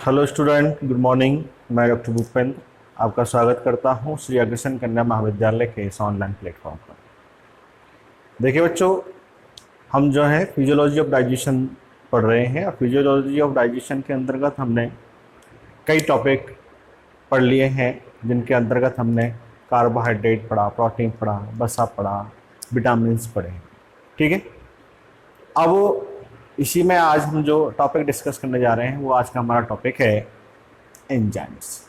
Hello student, good morning. मैं doctor Bhupendra आपका स्वागत करता हूं श्री अग्रसेन कन्या महाविद्यालय के इस ऑनलाइन प्लेटफॉर्म पर। देखिए बच्चों, हम जो है फिजियोलॉजी ऑफ डाइजेशन पढ़ रहे हैं और फिजियोलॉजी ऑफ डाइजेशन के अंतर्गत हमने कई टॉपिक पढ़ लिए हैं, जिनके अंतर्गत हमने कार्बोहाइड्रेट पढ़ा, प्रोटीन पढ़ा, वसा पढ़ा, विटामिन पढ़े। ठीक है, अब इसी में आज हम जो टॉपिक डिस्कस करने जा रहे हैं वो आज का हमारा टॉपिक है एंजाइम्स।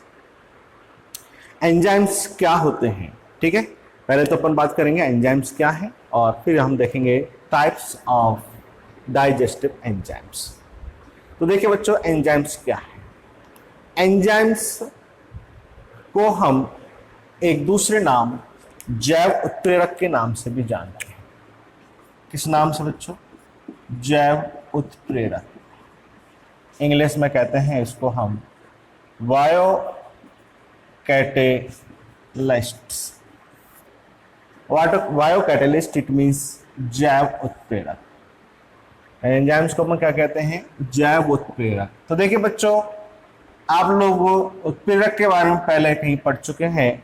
एंजाइम्स क्या होते हैं? ठीक है, पहले तो अपन बात करेंगे एंजाइम्स क्या है और फिर हम देखेंगे टाइप्स ऑफ डाइजेस्टिव एंजाइम्स। तो देखिए बच्चों, एंजाइम्स क्या है? एंजाइम्स को हम एक दूसरे नाम जैव उत्प्रेरक के नाम से भी जानते हैं। किस नाम से बच्चों? जैव उत्प्रेरक। इंग्लिश में कहते हैं इसको हम bio catalysts. Bio catalyst it means जैव उत्प्रेरक। एंजाइम्स को अपन क्या कहते हैं? जैव उत्प्रेरक। तो देखिए बच्चों, आप लोग उत्प्रेरक के बारे में पहले कहीं पढ़ चुके हैं,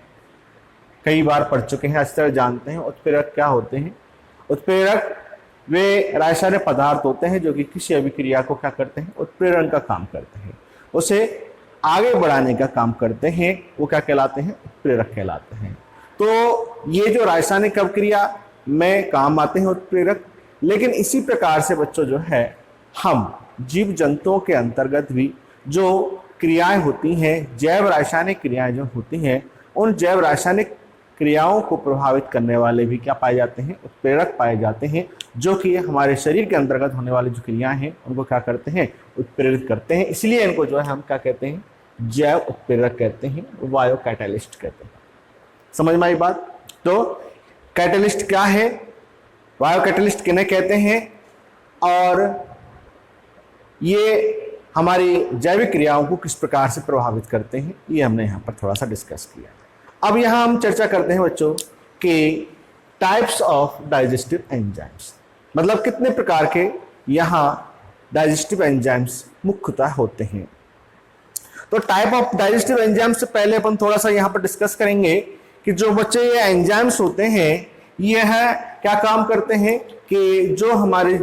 कई बार पढ़ चुके हैं, अच्छी तरह जानते हैं उत्प्रेरक क्या होते हैं। उत्प्रेरक वे रासायनिक पदार्थ होते हैं जो कि किसी अभिक्रिया को क्या करते हैं? उत्प्रेरण का काम करते हैं, उसे आगे बढ़ाने का काम करते हैं। वो क्या कहलाते हैं? उत्प्रेरक कहलाते हैं। तो ये जो रासायनिक अभिक्रिया में काम आते हैं उत्प्रेरक, लेकिन इसी प्रकार से बच्चों जो है हम जीव जंतुओं के अंतर्गत भी जो क्रियाएं होती हैं, जैव रासायनिक क्रियाएं जो होती हैं, उन जैव रासायनिक क्रियाओं को प्रभावित करने वाले भी क्या पाए जाते हैं? उत्प्रेरक पाए जाते हैं, जो कि हमारे शरीर के अंतर्गत होने वाली जो क्रियाएं हैं उनको क्या करते हैं? उत्प्रेरित करते हैं। इसलिए इनको जो है हम क्या कहते हैं? जैव उत्प्रेरक कहते हैं, बायो कैटालिस्ट कहते हैं। समझ में आई बात? तो कैटालिस्ट क्या है, बायो कैटालिस्ट किन्हें कहते हैं, और ये हमारी जैविक क्रियाओं को किस प्रकार से प्रभावित करते हैं, ये हमने यहाँ पर थोड़ा सा डिस्कस किया। अब यहाँ हम चर्चा करते हैं बच्चों कि टाइप्स ऑफ डाइजेस्टिव एंजाइम्स, मतलब कितने प्रकार के यहाँ डाइजेस्टिव एंजाइम्स मुख्यतः होते हैं। तो टाइप ऑफ डाइजेस्टिव एंजाइम्स से पहले अपन थोड़ा सा यहाँ पर डिस्कस करेंगे कि जो बच्चे ये एंजाइम्स होते हैं, ये है क्या काम करते हैं कि जो हमारे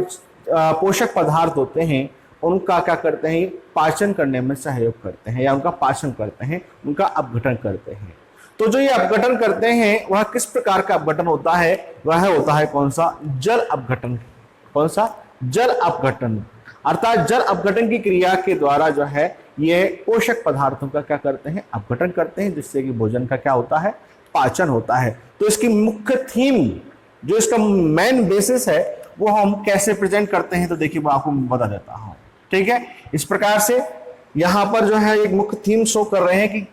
पोषक पदार्थ होते हैं उनका क्या करते हैं? पाचन करने में सहयोग करते हैं या उनका पाचन करते हैं, उनका अपघटन करते हैं। तो जो ये अपघटन करते हैं वह किस प्रकार का अपघटन होता है? वह होता है कौन सा? जल अपघटन। कौन सा? जल अपघटन। अर्थात जल अपघटन की क्रिया के द्वारा जो है ये पोषक पदार्थों का क्या करते हैं? अपघटन करते हैं, जिससे कि भोजन का क्या होता है? पाचन होता है। तो इसकी मुख्य थीम, जो इसका मेन बेसिस है, वो हम कैसे प्रेजेंट करते हैं, तो देखिए मैं आपको बता देता हूं। ठीक है, इस प्रकार से यहां पर जो है एक मुख्य थीम शो कर रहे हैं कि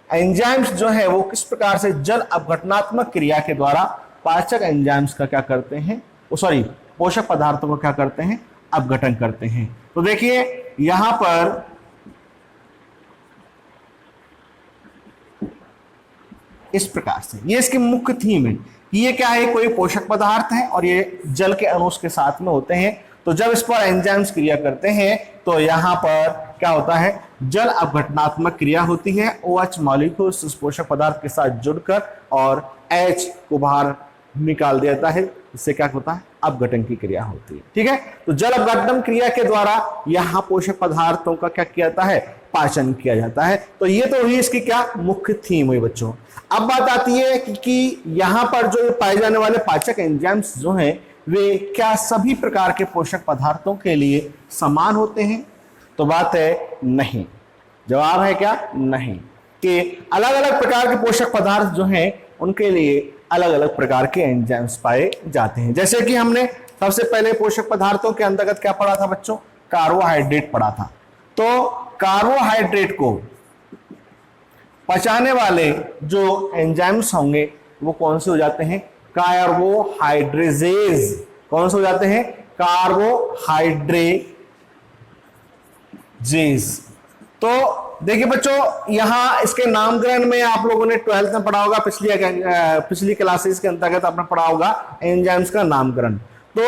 एंजाइम्स जो है वो किस प्रकार से जल अपघटनात्मक क्रिया के द्वारा पाचक एंजाइम्स का क्या करते हैं? पोषक पदार्थों को क्या करते हैं? अपघटन करते हैं। तो देखिए यहां पर इस प्रकार से ये इसकी मुख्य थीम है कि ये क्या है? कोई पोषक पदार्थ है और ये जल के अणुओं के साथ में होते हैं। तो जब इस पर एंजाइम्स क्रिया करते हैं तो यहां पर क्या होता है? जल अपघटनात्मक क्रिया होती है। OH मॉलिक्यूल्स उस पोषक पदार्थ के साथ जुड़कर और H को बाहर निकाल देता है। इससे क्या होता है? अपघटन की क्रिया होती है। ठीक है, तो जल अपघटन क्रिया के द्वारा यहाँ पोषक पदार्थों का क्या किया जाता है? पाचन किया जाता है। तो ये तो हुई इसकी क्या मुख्य थीम हुई बच्चों। अब बात आती है कि यहाँ पर जो पाए जाने वाले पाचक एंजाइम्स जो हैं वे क्या सभी प्रकार के पोषक पदार्थों के लिए समान होते हैं? तो बात है नहीं। जवाब है क्या? नहीं, कि अलग अलग प्रकार के पोषक पदार्थ जो हैं उनके लिए अलग अलग प्रकार के एंजाइम्स पाए जाते हैं। जैसे कि हमने सबसे पहले पोषक पदार्थों के अंतर्गत क्या पढ़ा था बच्चों? कार्बोहाइड्रेट पढ़ा था। तो कार्बोहाइड्रेट को पचाने वाले जो एंजाइम्स होंगे वो कौन से हो जाते हैं? कार्बोहाइड्रेजेज। कौन से हो जाते हैं? कार्बोहाइड्रेजेज। तो देखिए बच्चों, यहां इसके नामकरण में आप लोगों ने 12th में पढ़ा होगा, पिछली क्लासेस के अंतर्गत आपने पढ़ा होगा एंजाइम्स का नामकरण। तो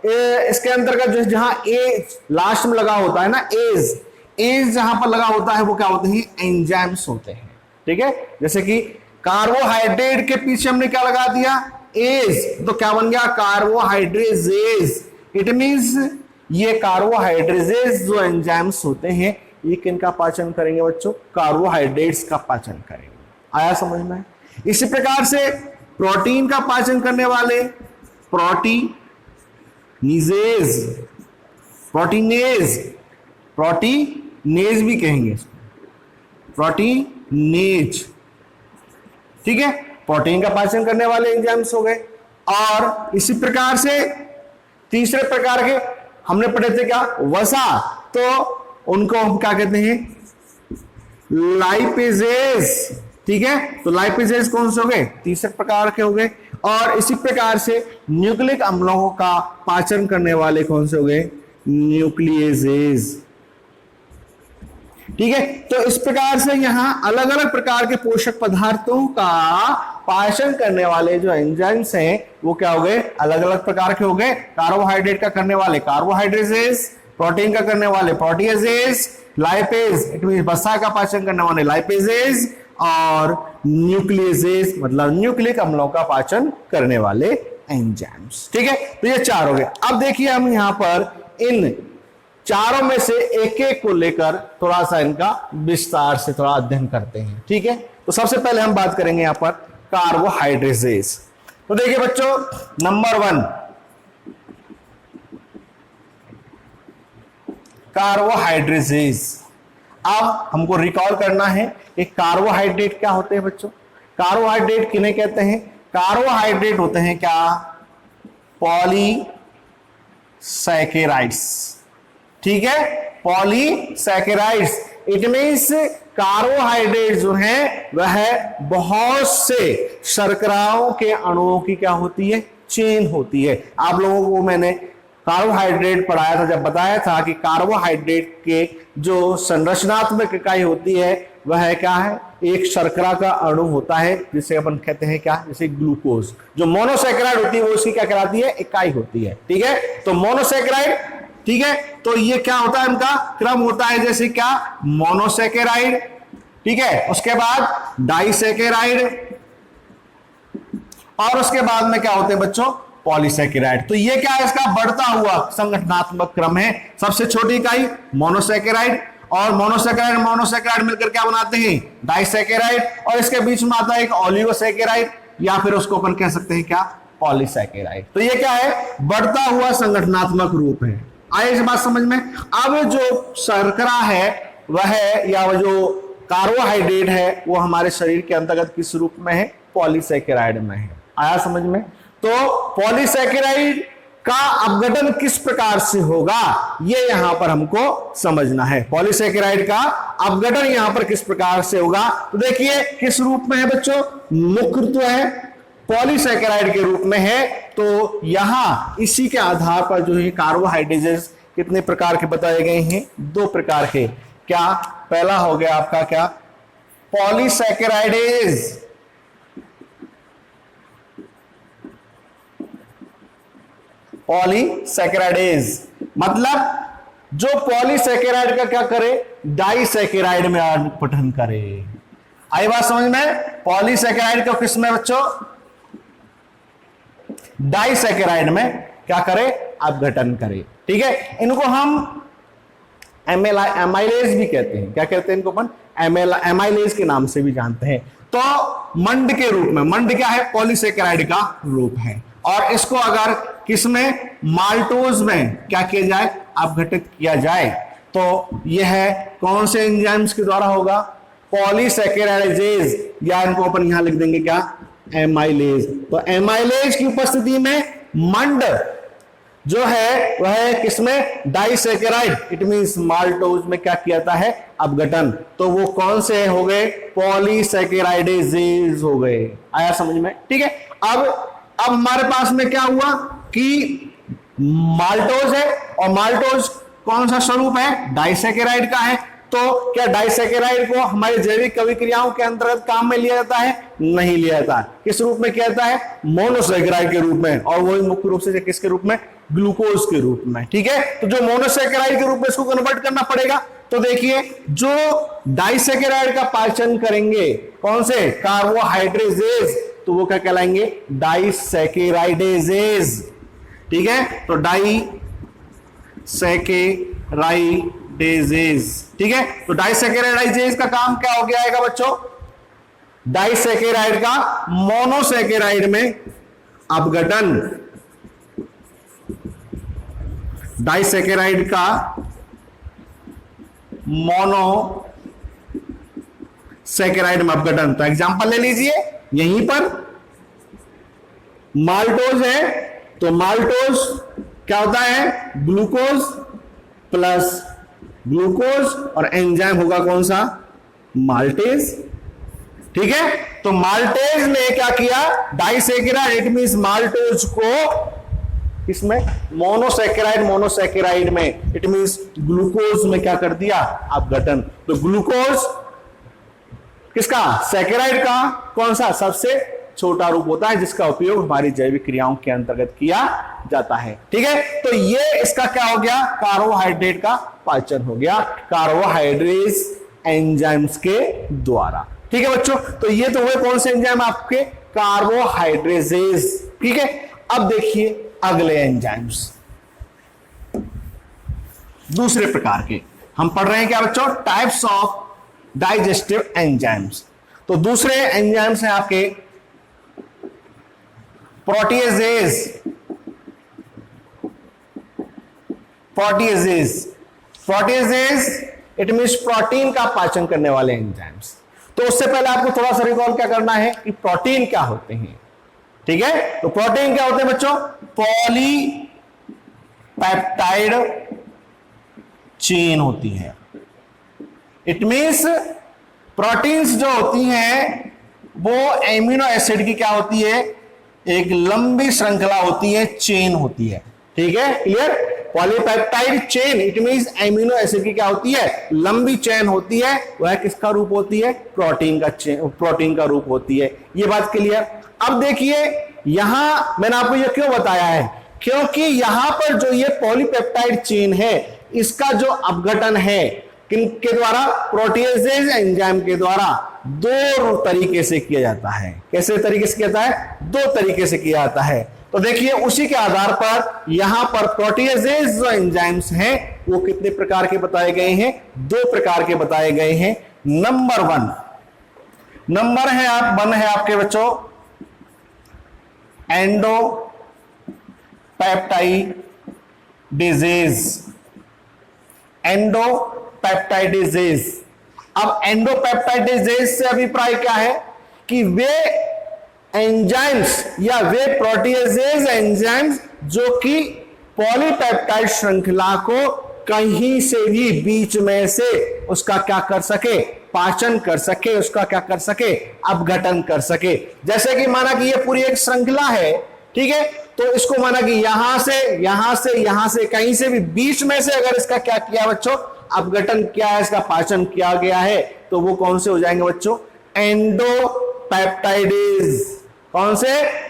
इसके अंतर्गत जो जहां ए लास्ट में लगा होता है ना, एज, एज जहां पर लगा होता है वो क्या होते हैं, एंजाइम्स होते हैं। ठीक है, जैसे कि कार्बोहाइड्रेट के पीछे हमने क्या लगा दिया, एज, तो क्या बन गया, कार्बोहाइड्रेजेज। इट मींस ये कार्बोहाइड्रेजेज जो एंजाइम्स होते हैं ये किनका पाचन करेंगे बच्चों, कार्बोहाइड्रेट्स का पाचन करेंगे। आया समझ में। इसी प्रकार से प्रोटीन का पाचन करने वाले प्रोटीनेज, प्रोटीनेज भी कहेंगे इसको, प्रोटीनेज। ठीक है, प्रोटीन का पाचन करने वाले एंजाइम्स हो गए। और इसी प्रकार से तीसरे प्रकार के हमने पढ़े थे क्या, वसा, तो उनको हम क्या कहते हैं, लाइपेजेस। ठीक है, तो लाइपेजेस कौन से हो गए, तीसरे प्रकार के हो गए। और इसी प्रकार से न्यूक्लिक अम्लों का पाचन करने वाले कौन से हो गए, न्यूक्लियेजेस। ठीक है, तो इस प्रकार से यहां अलग अलग प्रकार के पोषक पदार्थों का पाचन करने वाले जो एंजाइम्स हैं वो क्या हो गए, अलग अलग प्रकार के हो गए। कार्बोहाइड्रेट का करने वाले कार्बोहाइड्रेजेस, प्रोटीन का करने वाले प्रोटीएजेस, लाइपेज इट मीन वसा का पाचन करने वाले लाइपेजेस, और न्यूक्लियेजेस मतलब न्यूक्लिक अम्लों का पाचन करने वाले एंजाइम्स। ठीक है, तो ये चार हो गए। अब देखिए हम यहां पर इन चारों में से एक एक को लेकर थोड़ा सा इनका विस्तार से थोड़ा अध्ययन करते हैं। ठीक है, तो सबसे पहले हम बात करेंगे यहां पर कार्बोहाइड्रेजेस। तो देखिए बच्चों, नंबर 1 कार्बोहाइड्रेजेस। अब हमको रिकॉल करना है कि कार्बोहाइड्रेट क्या होते हैं बच्चों। कार्बोहाइड्रेट किन्हें कहते हैं, कार्बोहाइड्रेट होते हैं क्या, पॉलीसैकेराइड्स। ठीक है, पॉलीसैकेराइड्स इट मींस कार्बोहाइड्रेट जो है वह बहुत से शर्कराओं के अणुओं की क्या होती है, चेन होती है। आप लोगों को मैंने कार्बोहाइड्रेट पढ़ाया था, जब बताया था कि कार्बोहाइड्रेट के जो संरचनात्मक इकाई होती है वह क्या है, एक शर्करा का अणु होता है जिसे अपन कहते हैं क्या, जैसे ग्लूकोज। जो मोनोसैकेराइड होती है वो उसकी क्या कहलाती है, इकाई होती है। ठीक है, तो मोनोसैकेराइड, ठीक है, तो ये क्या होता है, इनका क्रम होता है जैसे क्या, मोनोसैकेराइड, ठीक है, उसके बाद डाइसैकेराइड, और उसके बाद में क्या होते हैं बच्चों, पॉलीसैकेराइड। तो ये क्या है, इसका बढ़ता हुआ संगठनात्मक क्रम है। सबसे छोटी इकाई मोनोसैकेराइड, और मोनोसैकेराइड मिलकर क्या बनाते हैं, डाइसैकेराइड, और इसके बीच में आता है एक ओलिगोसैकेराइड, या फिर उसको अपन कह सकते हैं क्या, पॉलीसैकेराइड। तो ये क्या है, बढ़ता हुआ संगठनात्मक रूप है। आए इस बात समझ में। अब जो शर्करा है वह है, या वह जो कार्बोहाइड्रेट है वो हमारे शरीर के अंतर्गत किस रूप में है, पॉलीसैकेराइड में है। आया समझ में। तो पॉलीसैकेराइड का अपघटन किस प्रकार से होगा ये यहां पर हमको समझना है। पॉलीसैकेराइड का अपघटन यहां पर किस प्रकार से होगा, तो देखिए किस रूप में है बच्चों, मुख्य तो है पॉलीसैकेराइड के रूप में है। तो यहां इसी के आधार पर जो है कार्बोहाइड्रेट्स कितने प्रकार के बताए गए हैं, 2 प्रकार के। क्या, पहला हो गया आपका क्या, पॉलीसैकेराइडेज, पॉलीसैकेराइडेज मतलब जो पॉलीसैकेराइड का क्या करे, डाइसैकेराइड में अपघटन करे। आई बात समझ में। पॉलीसैकेराइड को किस में बच्चों, डाइसैकेराइड में क्या करे, अपघटन करे। ठीक है, इनको हम एमाइलेज भी कहते हैं। क्या कहते हैं इनको अपन, एमाइलेज के नाम से भी जानते हैं। तो मंड के रूप में, मंड क्या है, पॉलीसैकेराइड का रूप है। और इसको अगर किसमें, माल्टोज में क्या किया जाए, अपघटित किया जाए, तो यह कौन से एंजाइम्स के द्वारा होगा, पॉलीसैकेराइडेज, या इनको अपन यहां लिख देंगे क्या, एमाइलेज। तो एमाइलेज की उपस्थिति में मंड जो है वह किसमें, डाइसैकेराइड इट मींस माल्टोज में क्या किया जाता है, अपघटन। तो वो कौन से हो गए, पॉलीसैकेराइडेजेस हो गए। आया समझ में। ठीक है, अब हमारे पास में क्या हुआ कि माल्टोज है, और माल्टोज कौन सा स्वरूप है, डाइसैकेराइड का है। तो क्या डाइसैकेराइड को हमारी जैविक अभिक्रियाओं के अंतर्गत काम में लिया जाता है, नहीं लिया जाता। किस रूप में किया जाता है, मोनोसैकेराइड के रूप में, और वही मुख्य रूप से किसके रूप में, ग्लूकोज के रूप में। ठीक है, तो जो मोनोसैकेराइड के रूप में इसको कन्वर्ट करना पड़ेगा, तो देखिए जो डाइसैकेराइड का पाचन करेंगे कौन से कार्बोहाइड्रेजेज, तो वो क्या कहलाएंगे डाइसैकेराइडेजेज। ठीक है, तो डाइसैकेराइडेजेज। ठीक है, तो डाइसैकेराइडेजेज का काम क्या हो गया आएगा बच्चों, डाइसैकेराइड का मोनोसैकेराइड में अपघटन, डाइसैकेराइड का मोनोसैकेराइड में अपघटन। तो एग्जांपल ले लीजिए, यहीं पर माल्टोज है, तो माल्टोज क्या होता है ग्लूकोज प्लस ग्लूकोज और एंजाइम होगा कौन सा माल्टेज। ठीक है, तो माल्टेज ने क्या किया डाइसैकेराइड इट मींस माल्टोज को इसमें मोनोसैकेराइड में इट मींस ग्लूकोज में क्या कर दिया अपघटन। तो ग्लूकोज किसका सैकेराइड का कौन सा सबसे छोटा रूप होता है जिसका उपयोग हमारी जैविक क्रियाओं के अंतर्गत किया जाता है। ठीक है, तो ये इसका क्या हो गया कार्बोहाइड्रेट का पाचन हो गया कार्बोहाइड्रेट एंजाइम्स के द्वारा। ठीक है बच्चों, तो ये तो हुए कौन से एंजाइम आपके कार्बोहाइड्रेजेज। ठीक है, अब देखिए अगले एंजाइम्स दूसरे प्रकार के हम पढ़ रहे हैं क्या बच्चों टाइप्स ऑफ डाइजेस्टिव एंजाइम्स। तो दूसरे एंजाइम्स हैं आपके proteases. Proteases it means protein का पाचन करने वाले एंजाइम्स। तो उससे पहले आपको थोड़ा सा रिकॉल क्या करना है कि प्रोटीन क्या होते हैं। ठीक है, तो प्रोटीन क्या होते हैं बच्चों पॉलीपेप्टाइड चेन होती है। इट मींस प्रोटीन्स जो होती हैं वो एमिनो एसिड की क्या होती है एक लंबी श्रृंखला होती है चेन होती है। ठीक है clear, polypeptide chain it means amino acid की क्या होती है लंबी चेन होती है, वह किसका रूप होती है प्रोटीन का रूप होती है। ये बात क्लियर। अब देखिए यहां मैंने आपको ये क्यों बताया है क्योंकि यहां पर जो ये पॉलीपेप्टाइड चेन है इसका जो अपघटन है किनके द्वारा प्रोटीएजेज एंजाइम के द्वारा दो तरीके से किया जाता है। कैसे तरीके से किया जाता है दो तरीके से किया जाता है। तो देखिए उसी के आधार पर यहां पर प्रोटीएजेज जो एंजाइम्स हैं वो कितने प्रकार के बताए गए हैं दो प्रकार के बताए गए हैं। नंबर वन है आपके बच्चों एंडोपेप्टाइडेजेज। अब एंडोपेप्टाइडेजेज से अभिप्राय क्या है कि वे एंजाइम्स या वे प्रोटीएजेज एंजाइम्स जो कि पॉलीपेप्टाइड श्रृंखला को कहीं से भी बीच में से उसका क्या कर सके पाचन कर सके उसका क्या कर सके अपघटन कर सके। जैसे कि माना कि ये पूरी एक श्रृंखला है। ठीक है, तो इसको माना कि यहां से कहीं से भी बीच में से अगर इसका क्या किया बच्चों अपघटन किया है इसका पाचन किया गया है तो वो कौन से हो जाएंगे बच्चों एंडोपेप्टाइडेज। कौन से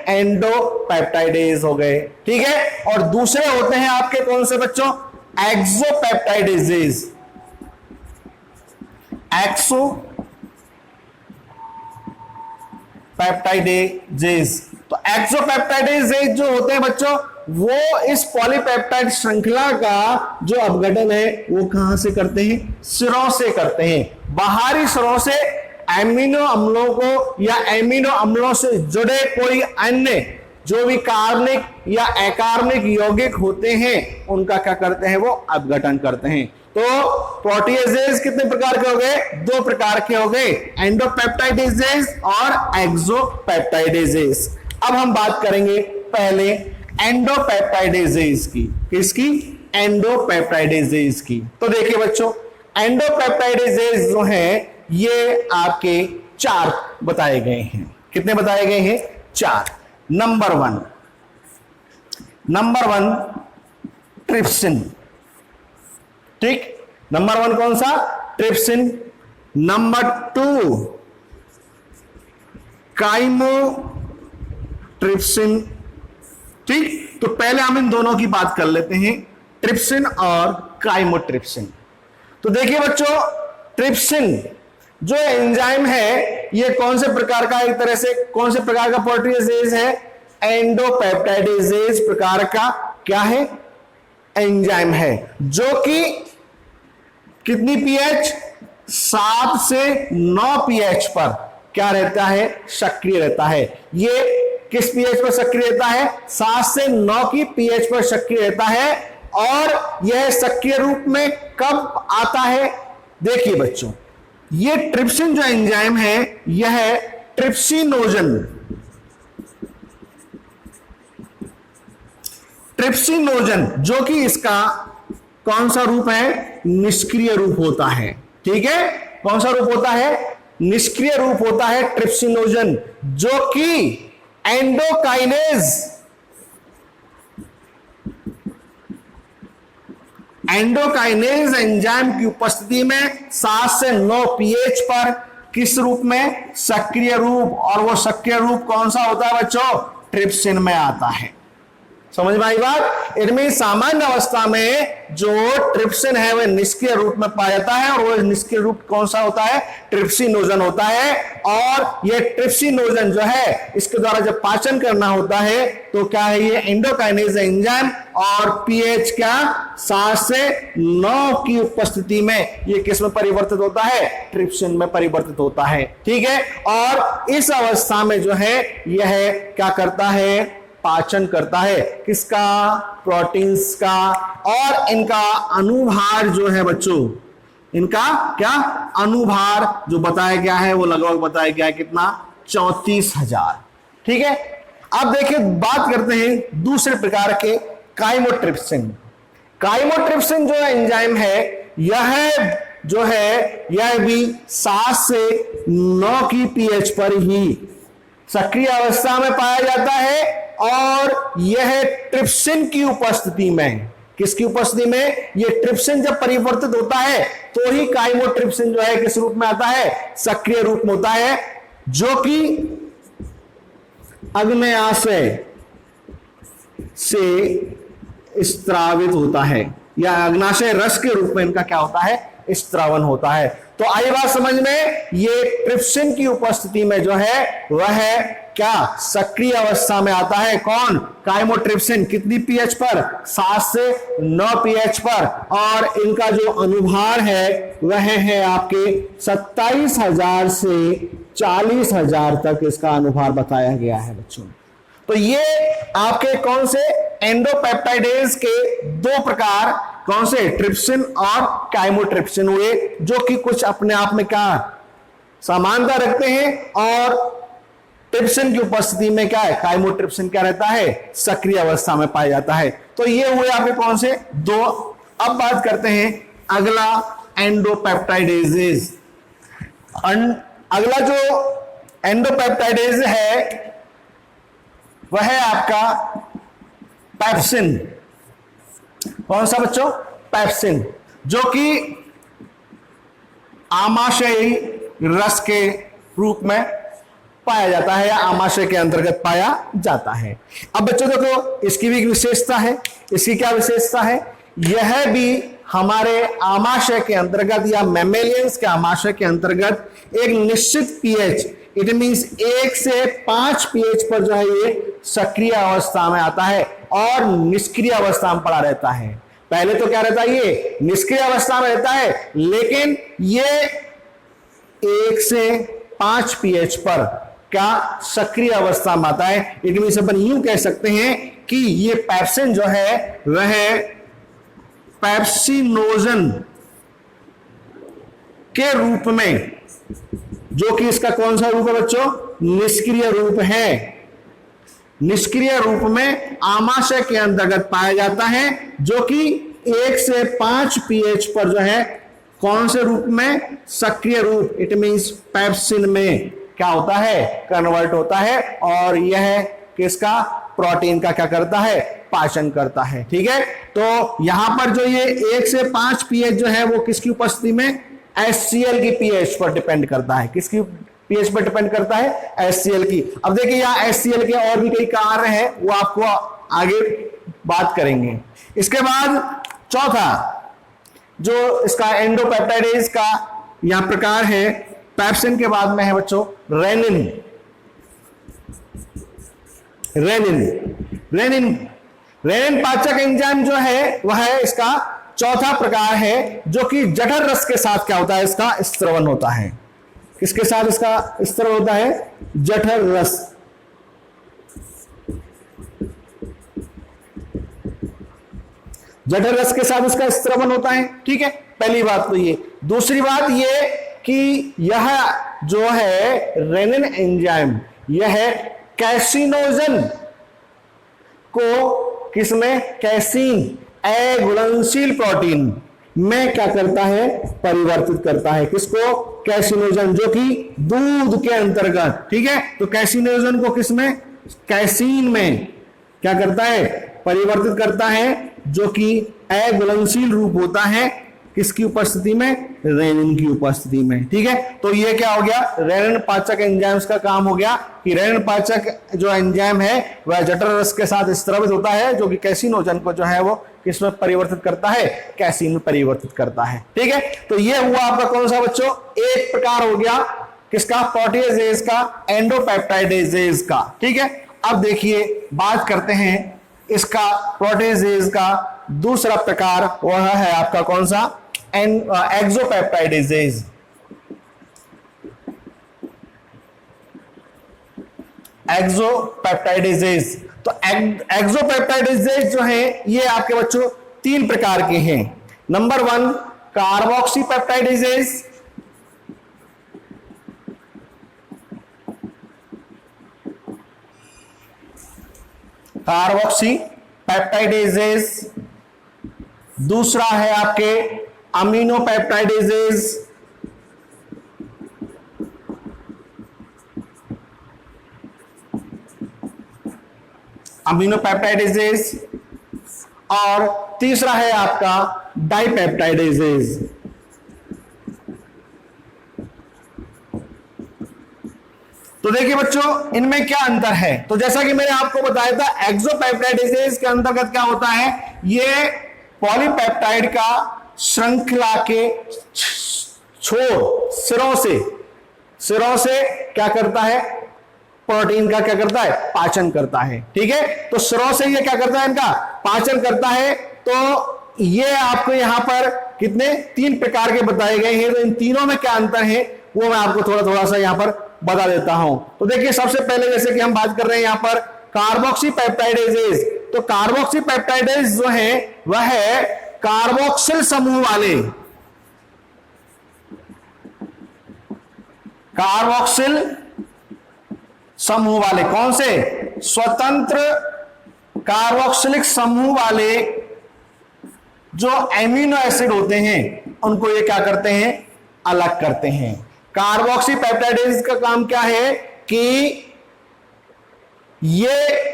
एंडोपेप्टाइडेज हो गए। ठीक है, और दूसरे होते हैं आपके कौन से बच्चों एक्सोपेप्टाइडेजेज। तो एक्सोपेप्टाइडेजेज जो होते हैं बच्चों वो इस पॉलीपेप्टाइड श्रृंखला का जो अपघटन है वो कहां से करते हैं सिरों से करते हैं। बाहरी सिरों से एमिनो अम्लों को या एमिनो अम्लों से जुड़े कोई अन्य जो भी कार्बनिक या अकार्बनिक यौगिक होते हैं उनका क्या करते हैं वो अपघटन करते हैं। तो प्रोटीएजेज कितने प्रकार के हो गए दो प्रकार के हो गए एंडोपेप्टाइडेजेज और एक्सोपेप्टाइडेजेज। अब हम बात करेंगे पहले एंडोपेप्टाइडेजेज की। किसकी एंडोपेप्टाइडेजेज की। तो देखिए बच्चों एंडोपेप्टाइडेजेज जो हैं ये आपके चार बताए गए हैं। कितने बताए गए हैं चार। Number one trypsin. ठीक, नंबर वन कौन सा ट्रिप्सिन। Number two chymotrypsin. ठीक, तो पहले हम इन दोनों की बात कर लेते हैं ट्रिप्सिन और काइमोट्रिप्सिन। तो देखिए बच्चों, ट्रिप्सिन जो एंजाइम है ये कौन से प्रकार का, एक तरह से कौन से प्रकार का प्रोटीएजेज है, एंडोपेप्टाइडेजेज प्रकार का क्या है, एंजाइम है, जो कि कितनी पीएच, 7 से 9 पीएच पर क्या रहता है, सक्रिय रहता है। ये किस पीएच पर सक्रिय रहता है, 7 से 9 की पीएच पर सक्रिय रहता है। और यह सक्रिय रूप में कब आता है, देखिए बच्चों, ये ट्रिप्सिन जो एंजाइम है यह ट्रिप्सिनोजन, ट्रिप्सिनोजन जो कि इसका कौन सा रूप है, निष्क्रिय रूप होता है। ठीक है, कौन सा रूप होता है, निष्क्रिय रूप होता है ट्रिप्सिनोजन, जो कि एंडोकाइनेज एंजाइम की उपस्थिति में 7 से 9 पीएच पर किस रूप में, सक्रिय रूप, और वो सक्रिय रूप कौन सा होता है बच्चों, ट्रिप्सिन में आता है। समझ में आई बात। इनमें सामान्य अवस्था में जो ट्रिप्सिन है वह निष्क्रिय रूप में पाया जाता है, और वह निष्क्रिय रूप कौन सा होता है, ट्रिप्सिनोजन होता है। और यह ट्रिप्सिनोजन जो है इसके द्वारा जब पाचन करना होता है तो क्या है, ये एंडोकाइनेज एंजाइम, और पीएच क्या, 7 से 9 की उपस्थिति में ये किस में परिवर्तित होता है, ट्रिप्सिन में परिवर्तित होता है। ठीक है, और इस अवस्था में जो है यह क्या करता है, पाचन करता है, किसका, प्रोटीन्स का। और इनका अनुभार जो है बच्चों, इनका क्या अनुभार जो बताया गया है वो लगभग बताया गया है कितना, 34,000। ठीक है, अब देखिए बात करते हैं दूसरे प्रकार के काइमोट्रिप्सिन। काइमोट्रिप्सिन जो एंजाइम है यह जो है यह भी 7 से 9 की पीएच पर ही सक्रिय अवस्था में पाया जाता है। और यह ट्रिप्सिन की उपस्थिति में, किसकी उपस्थिति में, यह ट्रिप्सिन जब परिवर्तित होता है तो ही काइमोट्रिप्सिन जो है किस रूप में आता है, सक्रिय रूप में होता है, जो कि अग्न्याशय से स्त्रावित होता है, या अग्न्याशय रस के रूप में इनका क्या होता है, स्त्रावन होता है। तो आई बात समझ में, ये ट्रिप्सिन की उपस्थिति में जो है वह क्या, सक्रिय अवस्था में आता है। कौन, काइमोट्रिप्सिन, कितनी पीएच पर, 7 से 9 पीएच पर। और इनका जो अनुभार है वह है आपके 27,000 से 40,000 तक इसका अनुभार बताया गया है बच्चों। तो ये आपके कौन से, एंडोपेप्टाइडेज के 2 प्रकार, कौन से, ट्रिप्सिन और काइमोट्रिप्सिन हुए, जो कि कुछ अपने आप में क्या समानता रखते हैं। और ट्रिप्सिन की उपस्थिति में क्या है, काइमोट्रिप्सिन क्या रहता है, सक्रिय अवस्था में पाया जाता है। तो ये हुए आपके कौन से 2। अब बात करते हैं अगला, एंडोपेप्टाइडेजेज। अगला जो एंडोपेप्टाइडेज है वह है आपका पेप्सिन। कौन सा बच्चों, पेप्सिन, जो कि आमाशयी रस के रूप में पाया जाता है, या आमाशय के अंतर्गत पाया जाता है। अब बच्चों देखो, इसकी भी विशेषता है। इसकी क्या विशेषता है, यह भी हमारे आमाशय के अंतर्गत या मैमेलियंस के आमाशय के अंतर्गत एक निश्चित पीएच, इट मींस 1 से 5 पीएच पर जो है ये सक्रिय अवस्था में आता है और निष्क्रिय अवस्था में पड़ा रहता है। पहले तो क्या रहता है, ये निष्क्रिय अवस्था में रहता है, लेकिन ये 1 से 5 पीएच पर क्या सक्रिय अवस्था में आता है। इट मींस अपन यूं कह सकते हैं कि ये पेप्सिन जो है वह पेप्सिनोजन के रूप में, जो कि इसका कौन सा रूप है बच्चों, निष्क्रिय रूप है। निष्क्रिय रूप में आमाशय के अंतर्गत पाया जाता है, जो कि 1 से 5 पीएच पर जो है कौन से रूप में, सक्रिय रूप, इट मींस पेप्सिन में क्या होता है, कन्वर्ट होता है। और यह किसका, प्रोटीन का क्या करता है, पाचन करता है। ठीक है, तो यहां पर जो ये 1 से 5 पीएच जो है वो किसकी उपस्थिति में, HCl की पीएच पर डिपेंड करता है। किसकी पीएच पर डिपेंड करता है, HCl की। अब देखिए यहाँ HCl के और भी कई कार्य हैं, वो आपको आगे बात करेंगे। इसके बाद चौथा, जो इसका एंडोपेप्टाइडेज का यहां प्रकार है, पैप्सिन के बाद में है बच्चों रेनिन। रेनिन रेनिन रेनिन पाचक एंजाइम जो है वह है इसका चौथा प्रकार है, जो कि जठर रस के साथ क्या होता है, इसका स्त्रवन होता है। किसके साथ इसका स्त्रवन होता है? जठर रस। जठर रस के साथ इसका स्त्रवन होता है, ठीक है, पहली बात तो ये। दूसरी बात ये कि यह जो है रेनिन एंजाइम, यह कैसिनोजन को किसमें, कैसीन अघुलनशील प्रोटीन में क्या करता है, परिवर्तित करता है। किसको? कैसिनोजन, जो कि दूध के अंतर्गत, ठीक है। तो कैसिनोजन को किसमें, कैसीन में क्या करता है, परिवर्तित करता है, जो कि अघुलनशील रूप होता है किसकी उपस्थिति में, रेनिन की उपस्थिति में, ठीक है। तो ये क्या हो गया, रेनिन पाचक एंजाइम्स का काम हो गया कि रेनिन पाचक जो एंजाइम है वह जठर रस के साथ स्त्रवित होता है, जो कि कैसिनोजन को जो है वो किसमें परिवर्तित करता है, कैसीन में परिवर्तित करता है, ठीक है। तो ये हुआ आपका कौन सा बच्चों, एक प्रकार हो गया किसका, प्रोटीएजेज का, एंडोपेप्टाइडेजेज का, ठीक है। अब देखिए बात करते हैं इसका प्रोटीएजेज का दूसरा प्रकार, वह है आपका कौन सा, एक्सोपेप्टाइडेजेज। एक्सोपेप्टाइडेजेज, तो एक्सोपेप्टाइडेजेज जो है ये आपके बच्चों तीन प्रकार के हैं। नंबर 1 कार्बोक्सीपेप्टाइडेजेज, कार्बोक्सीपेप्टाइडेजेज। दूसरा है आपके अमीनोपेप्टाइडेजेज, अमीनोपेप्टाइडेजेज, और तीसरा है आपका डाइपेप्टाइडेजेज। तो देखिए बच्चों इनमें क्या अंतर है, तो जैसा कि मैंने आपको बताया था एक्सोपेप्टाइडेजेज के अंतर्गत क्या होता है, ये पॉलीपेप्टाइड का श्रृंखला के छोर सिरों से क्या करता है, प्रोटीन का क्या करता है, पाचन करता है, ठीक है। तो सिरों से ये क्या करता है, इनका पाचन करता है। तो ये आपको यहां पर कितने, तीन प्रकार के बताए गए हैं। तो इन तीनों में क्या अंतर है वो मैं आपको थोड़ा सा यहां पर बता देता हूं। तो देखिए सबसे पहले जैसे कि हम बात कर रहे हैं यहां पर कार्बोक्सीपेप्टाइडेज, तो कार्बोक्सीपेप्टाइडेज जो है वह है कार्बोक्सिल समूह वाले, कार्बोक्सिल समूह वाले, कौन से, स्वतंत्र कार्बोक्सिलिक समूह वाले जो एमिनो एसिड होते हैं उनको ये क्या करते हैं, अलग करते हैं। कार्बोक्सीपेप्टाइडेज का काम क्या है कि ये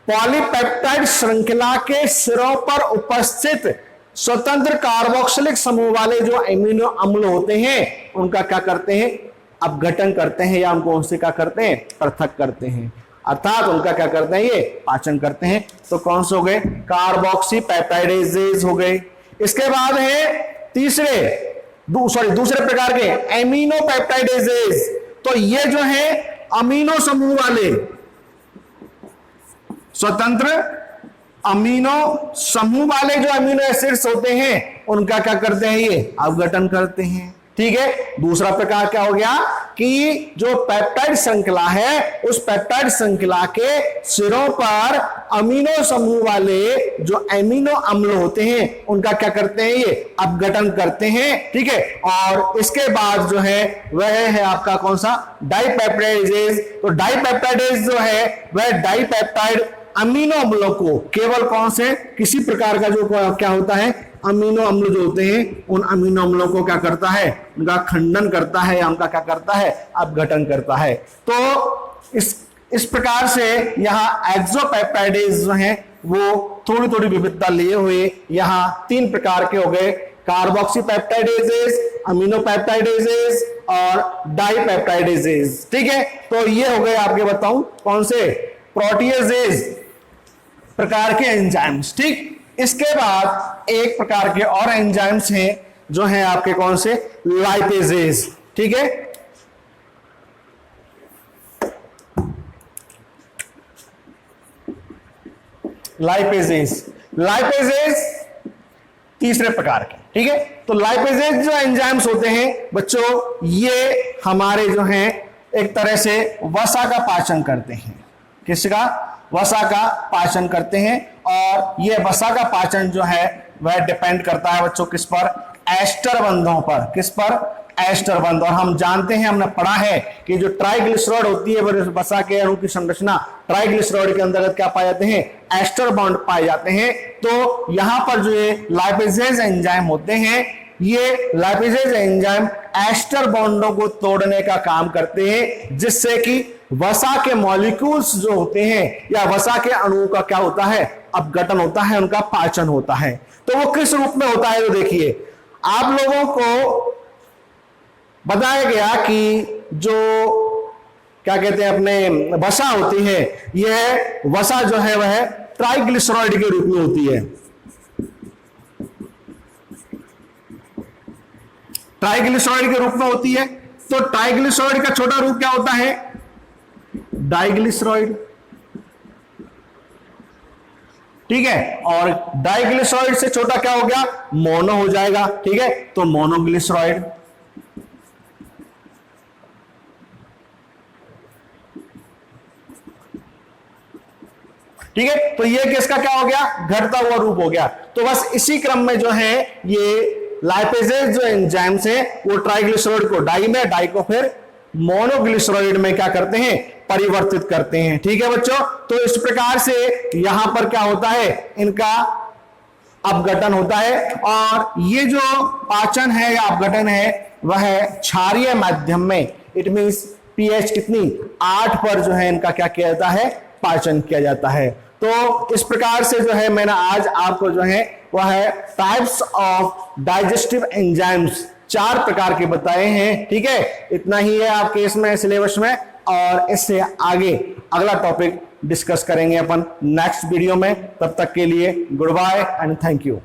पॉलीपेप्टाइड श्रृंखला के सिरों पर उपस्थित स्वतंत्र कार्बोक्सिलिक समूह वाले जो एमिनो अम्ल होते हैं उनका क्या करते हैं, अपघटन करते हैं, या उनको उनसे क्या करते हैं, पृथक करते हैं, अर्थात उनका क्या करते हैं, ये पाचन करते हैं। तो कौन से हो गए, कार्बोक्सीपेप्टाइडेजेज हो गए। इसके बाद है दूसरे प्रकार के एमिनोपेप्टाइडेजेज, तो ये जो है अमीनो समूह वाले, स्वतंत्र अमीनो समूह वाले जो अमीनो एसिड्स होते हैं उनका क्या करते हैं, ये अपघटन करते हैं, ठीक है। दूसरा प्रकार क्या हो गया कि जो पेप्टाइड श्रृंखला है उस पेप्टाइड श्रृंखला के सिरों पर अमीनो समूह वाले जो एमिनो अम्ल होते हैं उनका क्या करते हैं, ये अपघटन करते हैं, ठीक है। और इसके बाद जो है वह है आपका कौन सा, डाइपेप्टाइडेज। तो डाइपेप्टाइडेज जो है वह डाइपेप्टाइड अमीनो अम्लों को केवल कौन से, किसी प्रकार का जो क्या होता है, अमीनो अम्ल जो होते हैं उन अमीनो अम्लों को क्या करता है, उनका खंडन करता है या उनका क्या करता है, अपघटन करता है। तो इस प्रकार से यहाँ एक्सोपेप्टाइडेज जो है वो थोड़ी थोड़ी विविधता लिए हुए यहाँ तीन प्रकार के हो गए, कार्बोक्सीपेप्टाइडेजेज, अमीनोपेप्टाइडेजेज और डाइपेप्टाइडेजेज, ठीक है। तो ये हो गए आपके बताऊं कौन से, प्रोटीएजेज प्रकार के एंजाइम्स, ठीक। इसके बाद एक प्रकार के और एंजाइम्स हैं जो हैं आपके कौन से, लाइपेजेज। ठीक है, लाइपेजेज तीसरे प्रकार के। ठीक है, तो लाइपेजेज जो एंजाइम्स होते हैं बच्चों, ये हमारे जो हैं एक तरह से वसा का पाचन करते हैं। किसका? वसा का पाचन करते हैं। और ये वसा का पाचन जो है वह डिपेंड करता है बच्चों किस पर, एस्टर बंधों पर। किस पर? एस्टर बंध। और हम जानते हैं, हमने पढ़ा है कि जो ट्राइग्लिसराइड होती है वसा के अणु की संरचना, ट्राइग्लिसराइड के अंतर्गत क्या पाए जाते हैं, एस्टर बॉन्ड पाए जाते हैं। तो यहां पर जो ये लाइपेजेज एंजाइम होते हैं, ये लाइपेजेज एंजाइम एस्टर बॉन्डों को तोड़ने का काम करते हैं, जिससे कि वसा के मॉलिक्यूल्स जो होते हैं या वसा के अणुओं का क्या होता है, अपघटन होता है, उनका पाचन होता है। तो वो किस रूप में होता है, तो देखिए आप लोगों को बताया गया कि जो क्या कहते हैं अपने वसा होती है, यह वसा जो है वह ट्राइग्लिसराइड के रूप में होती है। ट्राइग्लिसराइड के रूप में होती है। तो ट्राइग्लिसराइड का छोटा रूप क्या होता है, डाइग्लिसराइड। ठीक है, और डाइग्लिसराइड से छोटा क्या हो गया, मोनो हो जाएगा। ठीक है, तो मोनोग्लिसराइड। ठीक है, तो ये किसका क्या हो गया, घटता हुआ रूप हो गया। तो बस इसी क्रम में जो है ये लाइपेजेज जो एंजाइम्स हैं वो ट्राइग्लिसराइड को डाई में, डाई को फिर मोनोग्लिसराइड में क्या करते हैं, परिवर्तित करते हैं। ठीक है बच्चों, तो इस प्रकार से यहां पर क्या होता है, इनका अपघटन होता है। और ये जो पाचन है या अपघटन है वह क्षारीय माध्यम में, इट मींस पीएच कितनी, 8 पर जो है इनका क्या किया जाता है, पाचन किया जाता है। तो इस प्रकार से जो है मैंने आज आपको जो है वह है टाइप्स ऑफ डाइजेस्टिव एंजाइम्स 4 प्रकार के बताए हैं। ठीक है, इतना ही है आपके इसमें सिलेबस में, और इससे आगे अगला टॉपिक डिस्कस करेंगे अपन नेक्स्ट वीडियो में। तब तक के लिए good bye and thank you.